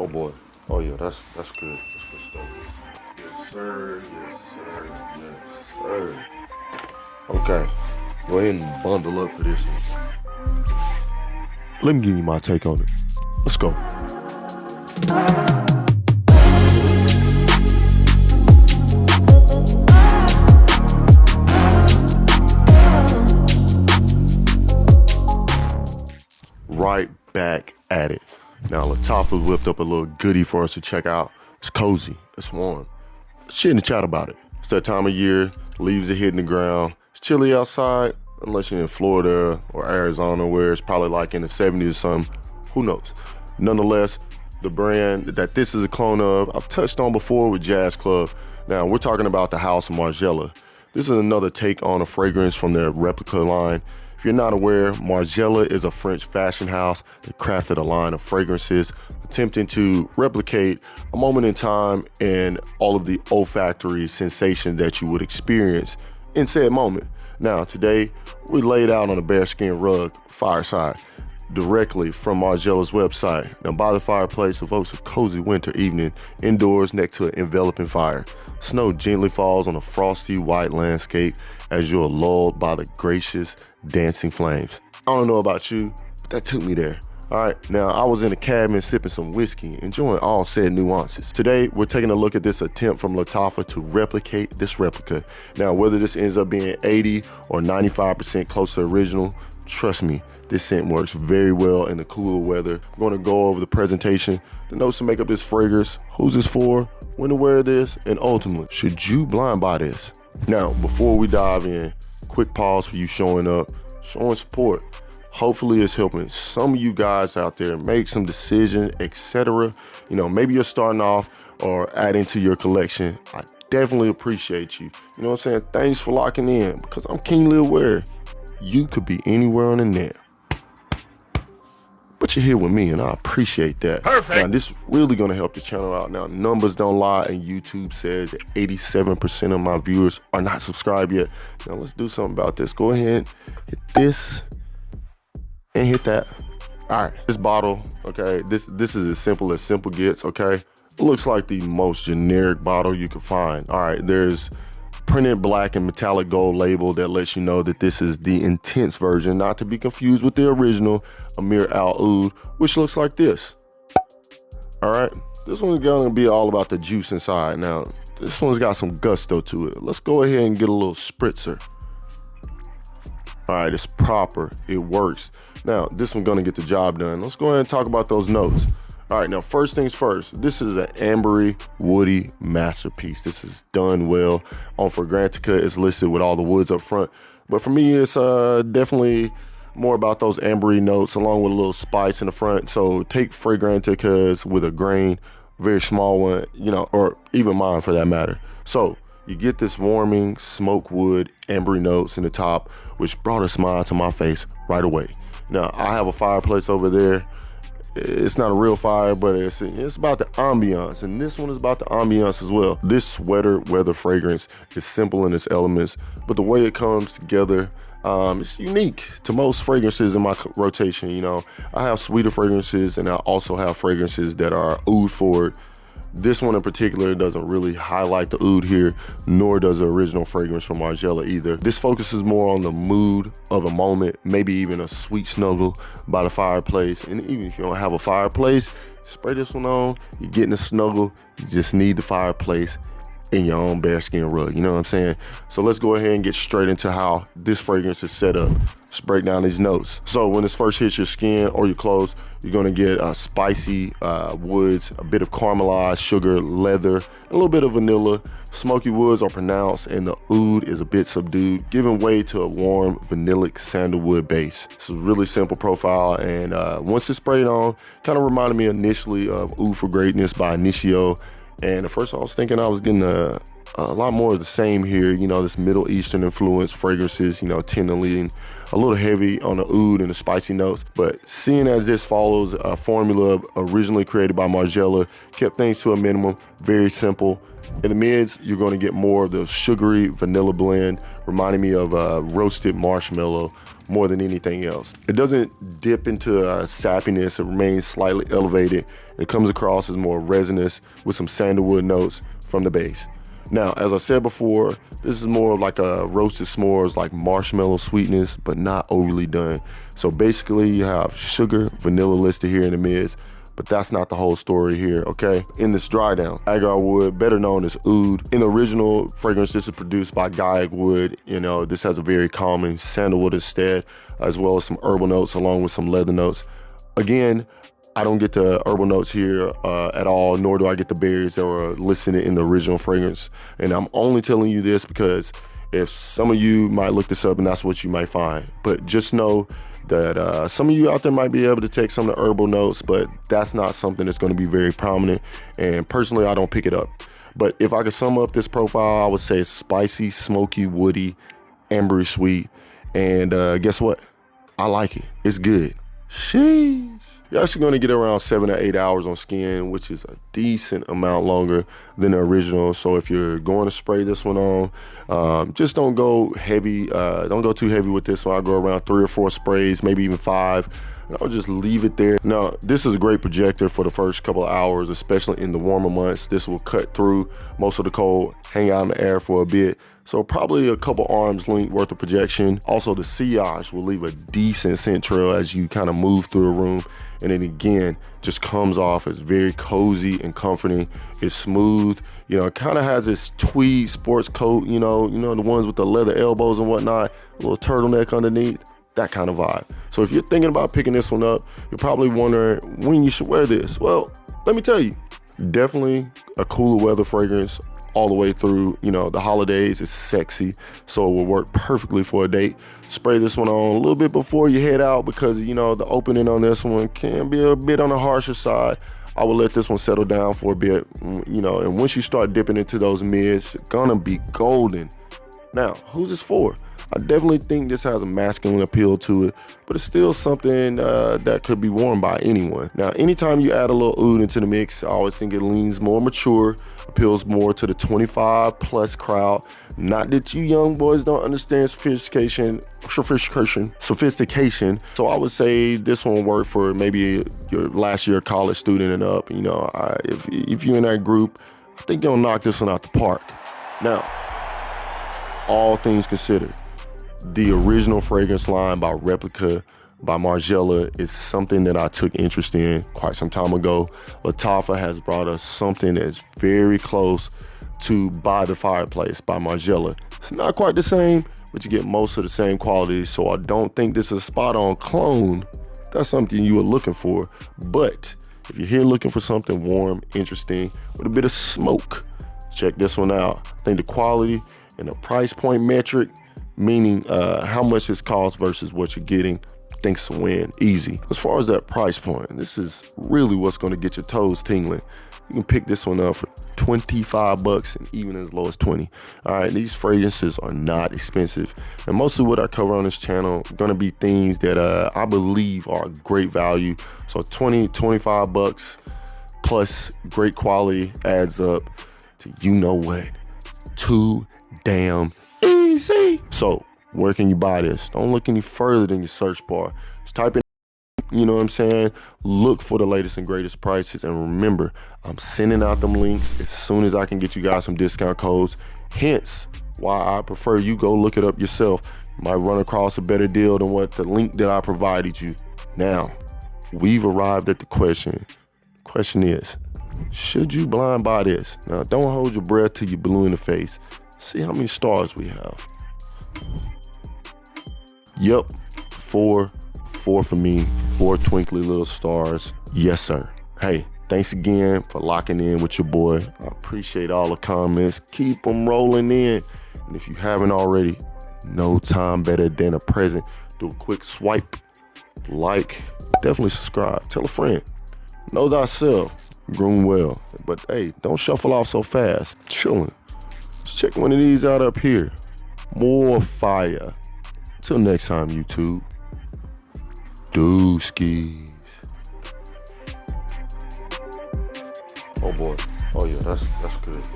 Oh boy. Oh yeah, that's good. That's good stuff. Yes, sir. Yes, sir. Yes, sir. Okay. Go ahead and bundle up for this one. Let me give you my take on it. Let's go. Right back at it. Now, Lattafa whipped up a little goodie for us to check out. It's cozy. It's warm. Let's shit in the chat about it. It's that time of year. Leaves are hitting the ground. It's chilly outside, unless you're in Florida or Arizona, where it's probably like in the 70s or something. Who knows? Nonetheless, the brand that this is a clone of, I've touched on before with Jazz Club. Now, we're talking about the House of Margiela. This is another take on a fragrance from their replica line. If you're not aware, Margiela is a French fashion house that crafted a line of fragrances attempting to replicate a moment in time and all of the olfactory sensations that you would experience in said moment. Now, today, we laid out on a bearskin rug, fireside, directly from Margiela's website. Now, By the Fireplace evokes a cozy winter evening indoors next to an enveloping fire. Snow gently falls on a frosty white landscape as you're lulled by the gracious dancing flames. I don't know about you, but that took me there. All right, now I was in a cabin sipping some whiskey, enjoying all said nuances. Today, we're taking a look at this attempt from Lattafa to replicate this replica. Now, whether this ends up being 80 or 95% close to original, trust me, this scent works very well in the cooler weather. I'm gonna go over the presentation, the notes to make up this fragrance, who's this for, when to wear this, and ultimately, should you blind buy this? Now, before we dive in, quick pause for you showing up, showing support. Hopefully it's helping some of you guys out there make some decisions, etc. You know, maybe you're starting off or adding to your collection. I definitely appreciate you. You know what I'm saying? Thanks for locking in, because I'm keenly aware you could be anywhere on the net, but you're here with me, and I appreciate that. Perfect. Now, this is really gonna help the channel out. Now, numbers don't lie, and YouTube says that 87% of my viewers are not subscribed yet. Now, let's do something about this. Go ahead, hit this, and hit that. All right, this bottle, okay, this is as simple gets, okay? It looks like the most generic bottle you can find. All right, there's printed black and metallic gold label that lets you know that this is the intense version, not to be confused with the original Ameer Al Oud, which looks like this. All right, this one's gonna be all about the juice inside. Now, this one's got some gusto to it. Let's go ahead and get a little spritzer. All right, it's proper, it works. Now, this one's gonna get the job done. Let's go ahead and talk about those notes. All right, now first things first, this is an ambery, woody masterpiece. This is done well. On Fragrantica, it's listed with all the woods up front. But for me, it's definitely more about those ambery notes along with a little spice in the front. So take Fragranticas with a grain, very small one, you know, or even mine for that matter. So you get this warming smoke wood, ambery notes in the top, which brought a smile to my face right away. Now, I have a fireplace over there. It's not a real fire, but it's about the ambiance, and this one is about the ambiance as well. This sweater weather fragrance is simple in its elements, but the way it comes together, it's unique to most fragrances in my rotation. You know, I have sweeter fragrances, and I also have fragrances that are oud forward. This one in particular doesn't really highlight the oud here, nor does the original fragrance from Margiela either. This focuses more on the mood of a moment, maybe even a sweet snuggle by the fireplace. And even if you don't have a fireplace, spray this one on, you're getting a snuggle, you just need the fireplace in your own bearskin rug, you know what I'm saying? So let's go ahead and get straight into how this fragrance is set up. Let's break down these notes. So when this first hits your skin or your clothes, you're gonna get spicy woods, a bit of caramelized sugar, leather, a little bit of vanilla. Smoky woods are pronounced, and the oud is a bit subdued, giving way to a warm vanillic sandalwood base. It's a really simple profile, and once it's sprayed on, kind of reminded me initially of Oud for Greatness by Initio. And at first I was thinking I was getting a lot more of the same here, you know, this Middle Eastern influence fragrances, you know, tend to lean a little heavy on the oud and the spicy notes. But seeing as this follows a formula originally created by Margiela, kept things to a minimum, very simple. In the mids, you're gonna get more of the sugary vanilla blend, reminding me of roasted marshmallow, more than anything else. It doesn't dip into sappiness. It remains slightly elevated. It comes across as more resinous with some sandalwood notes from the base. Now, as I said before, this is more like a roasted s'mores, like marshmallow sweetness, but not overly done. So basically you have sugar, vanilla listed here in the midst, but that's not the whole story here, okay? In this dry down, agar wood, better known as oud. In the original fragrance, this is produced by Gaiac wood. You know, this has a very calming sandalwood instead, as well as some herbal notes along with some leather notes. Again, I don't get the herbal notes here at all, nor do I get the berries that were listed in the original fragrance. And I'm only telling you this because if some of you might look this up and that's what you might find. But just know that some of you out there might be able to take some of the herbal notes, but that's not something that's going to be very prominent. And personally, I don't pick it up. But if I could sum up this profile, I would say it's spicy, smoky, woody, ambery sweet. And guess what? I like it. It's good. Sheesh. You're actually going to get around 7 to 8 hours on skin, which is a decent amount longer than the original. So if you're going to spray this one on, just don't go heavy. Don't go too heavy with this one. I'll go around 3 or 4 sprays, maybe even 5. And I'll just leave it there. Now, this is a great projector for the first couple of hours, especially in the warmer months. This will cut through most of the cold, hang out in the air for a bit. So probably a couple arms length worth of projection. Also, the sillage will leave a decent scent trail as you kind of move through a room. And then again, just comes off as very cozy and comforting. It's smooth, you know, it kind of has this tweed sports coat, you know, the ones with the leather elbows and whatnot, a little turtleneck underneath, that kind of vibe. So if you're thinking about picking this one up, you're probably wondering when you should wear this. Well, let me tell you, definitely a cooler weather fragrance all the way through, you know, the holidays. It's sexy, so it will work perfectly for a date. Spray this one on a little bit before you head out because, you know, the opening on this one can be a bit on the harsher side. I will let this one settle down for a bit, you know, and once you start dipping into those mids, you're gonna be golden. Now, who's this for? I definitely think this has a masculine appeal to it, but it's still something that could be worn by anyone. Now, anytime you add a little oud into the mix, I always think it leans more mature, appeals more to the 25 plus crowd. Not that you young boys don't understand sophistication. So I would say this one will work for maybe your last year college student and up. You know, if you're in that group, I think you'll knock this one out the park. Now, all things considered, the original fragrance line by Replica by Margiela is something that I took interest in quite some time ago. Lattafa has brought us something that's very close to By the Fireplace by Margiela. It's not quite the same, but you get most of the same qualities, so I don't think this is a spot-on clone. That's something you were looking for, but if you're here looking for something warm, interesting, with a bit of smoke, check this one out. I think the quality and the price point metric, meaning how much this costs versus what you're getting, thinks to win easy. As far as that price point, this is really what's going to get your toes tingling. You can pick this one up for 25 bucks and even as low as 20. All right, these fragrances are not expensive. And mostly what I cover on this channel are going to be things that I believe are great value. So 20, 25 bucks plus great quality adds up to, you know what, too damn easy. So where can you buy this? Don't look any further than your search bar. Just type in, you know what I'm saying? Look for the latest and greatest prices. And remember, I'm sending out them links as soon as I can get you guys some discount codes. Hence why I prefer you go look it up yourself. You might run across a better deal than what the link that I provided you. Now, we've arrived at the question. The question is, should you blind buy this? Now, don't hold your breath till you're blue in the face. See how many stars we have. Yep, 4 for me, 4 twinkly little stars. Yes, sir. Hey, thanks again for locking in with your boy. I appreciate all the comments. Keep them rolling in. And if you haven't already, no time better than a present. Do a quick swipe, like, definitely subscribe. Tell a friend. Know thyself, groom well. But hey, don't shuffle off so fast. Chilling. Let's check one of these out up here. More fire. Till next time, YouTube. Dooskies. Oh boy. Oh yeah, that's good.